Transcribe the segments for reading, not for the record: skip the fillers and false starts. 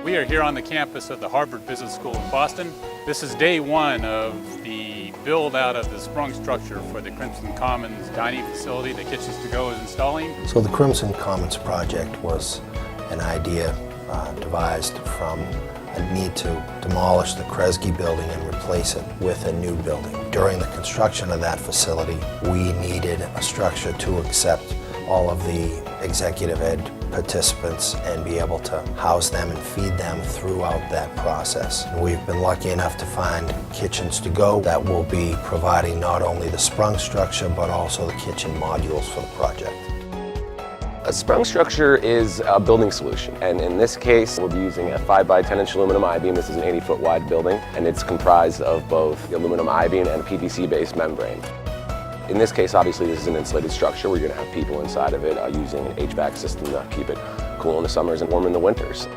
We are here on the campus of the Harvard Business School in Boston. This is day one of the build out of the sprung structure for the Crimson Commons dining facility that KitchensToGo is installing. So the Crimson Commons project was an idea devised from a need to demolish the Kresge building and replace it with a new building. During the construction of that facility, we needed a structure to accept all of the executive ed participants and be able to house them and feed them throughout that process. And we've been lucky enough to find KitchensToGo that will be providing not only the sprung structure but also the kitchen modules for the project. A sprung structure is a building solution, and in this case we'll be using a 5x10-inch aluminum I-beam. This is an 80-foot wide building, and it's comprised of both the aluminum I-beam and a PVC-based membrane. In this case, obviously, this is an insulated structure where you're going to have people inside of it using an HVAC system to keep it cool in the summers and warm in the winters.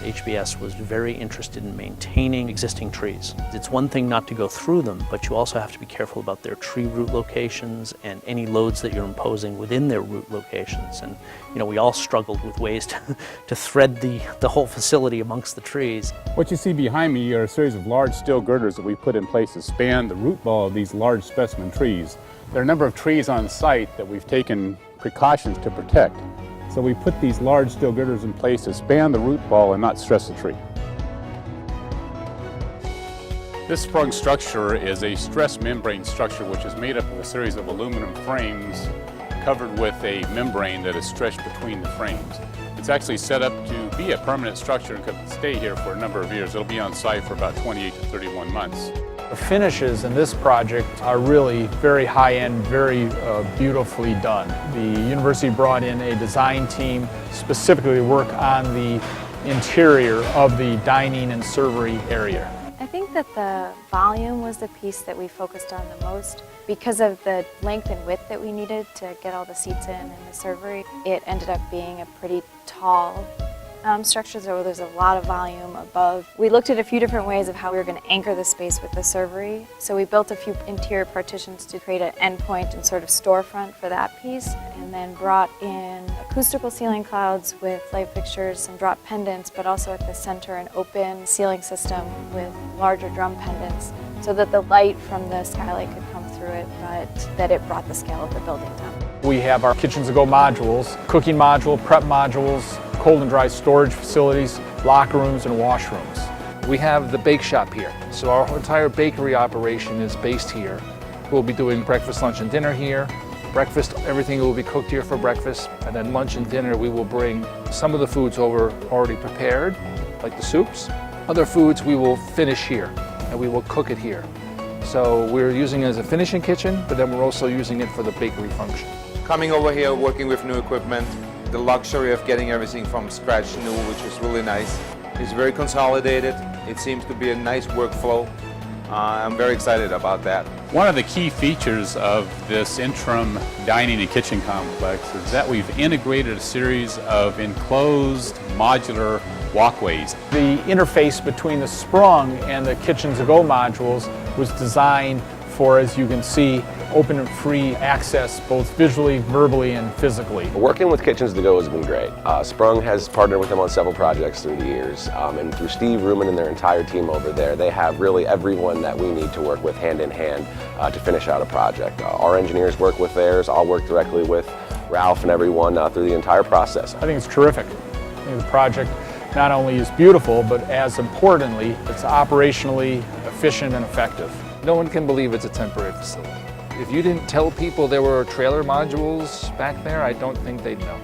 HBS was very interested in maintaining existing trees. It's one thing not to go through them, but you also have to be careful about their tree root locations and any loads that you're imposing within their root locations. And we all struggled with ways to thread the whole facility amongst the trees. What you see behind me are a series of large steel girders that we put in place to span the root ball of these large specimen trees. There are a number of trees on site that we've taken precautions to protect. So we put these large steel girders in place to span the root ball and not stress the tree. This sprung structure is a stress membrane structure which is made up of a series of aluminum frames covered with a membrane that is stretched between the frames. It's actually set up to be a permanent structure and could stay here for a number of years. It'll be on site for about 28 to 31 months. The finishes in this project are really very high-end, very beautifully done. The university brought in a design team specifically to work on the interior of the dining and servery area. I think that the volume was the piece that we focused on the most. Because of the length and width that we needed to get all the seats in the servery, it ended up being a pretty tall structure, so there's a lot of volume above. We looked at a few different ways of how we were going to anchor the space with the servery. So we built a few interior partitions to create an endpoint and sort of storefront for that piece, and then brought in acoustical ceiling clouds with light fixtures and drop pendants, but also at the center an open ceiling system with larger drum pendants so that the light from the skylight could come through it, but that it brought the scale of the building down. We have our KitchensToGo modules, cooking module, prep modules, cold and dry storage facilities, locker rooms, and washrooms. We have the bake shop here, so our entire bakery operation is based here. We'll be doing breakfast, lunch, and dinner here. Breakfast, everything will be cooked here for breakfast, and then lunch and dinner we will bring some of the foods over already prepared, like the soups. Other foods we will finish here, and we will cook it here. So we're using it as a finishing kitchen, but then we're also using it for the bakery function. Coming over here, working with new equipment, the luxury of getting everything from scratch new, which is really nice. It's very consolidated. It seems to be a nice workflow. I'm very excited about that. One of the key features of this interim dining and kitchen complex is that we've integrated a series of enclosed modular walkways. The interface between the sprung and the KitchensToGo modules was designed for, as you can see, open and free access both visually, verbally, and physically. Working with KitchensToGo has been great. Sprung has partnered with them on several projects through the years, and through Steve Ruman and their entire team over there, they have really everyone that we need to work with hand in hand to finish out a project. Our engineers work with theirs, I'll work directly with Ralph and everyone through the entire process. I think it's terrific. I think the project not only is beautiful, but as importantly, it's operationally efficient and effective. No one can believe it's a temporary facility. If you didn't tell people there were trailer modules back there, I don't think they'd know.